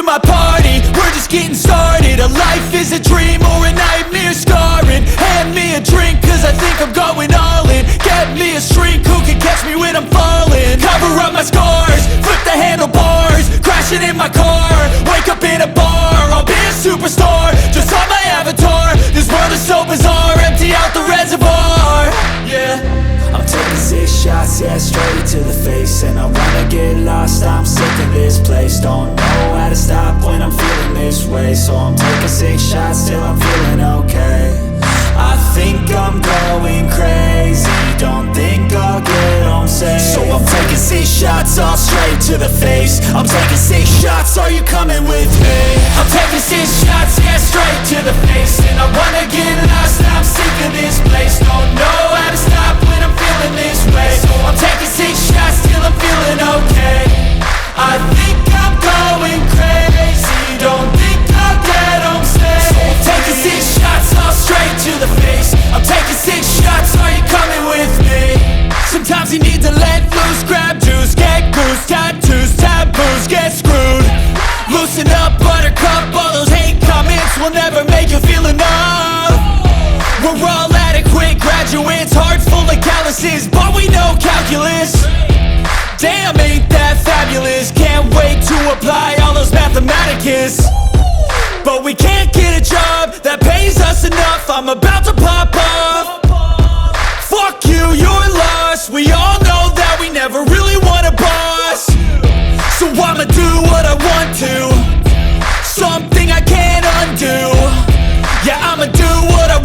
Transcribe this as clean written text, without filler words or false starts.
my party, we're just getting started. A life is a dream or a nightmare scarring. Hand me a drink cause I think I'm going all in. Get me a shrink who can catch me when I'm falling. Cover up my scars, flip the handlebars, crashing in my car, wake up in a bar. I'll be a superstar, just on my avatar. This world is so bizarre, empty out the reservoir. Yeah, I'm taking 6 shots, yeah, straight to the face. And I wanna get lost, I'm sick of this place. Don't know how to stop when I'm feeling this way. So I'm taking 6 shots till I'm feeling okay. I think I'm going crazy, don't think I'll get home safe. So I'm taking 6 shots, all straight to the face. I'm taking 6 shots, are you coming with me? I'm taking 6 shots, yeah, straight to the face. And I wanna get lost, I'm sick of this place. Don't know how to stop when I'm feeling this way. So I'm taking 6 shots till I'm feeling okay. I think I'm going crazy, don't think I'll get home safe. So I'm taking 6 shots, all straight to the face. I'm taking 6 shots, are you coming with me? Sometimes you need to let loose, grab juice, get goose, tattoos, taboos, get screwed. Loosen up, buttercup, all those hate comments will never make you feel enough. We're all adequate graduates, heart full of calluses, but we know calculus. Damn, ain't that fabulous? Can't wait to apply all those mathematicus. But we can't get a job that pays us enough. I'm about to pop off. Fuck you, you're lost. We all know that we never really want a boss. So I'ma do what I want to, something I can't undo. Yeah, I'ma do what I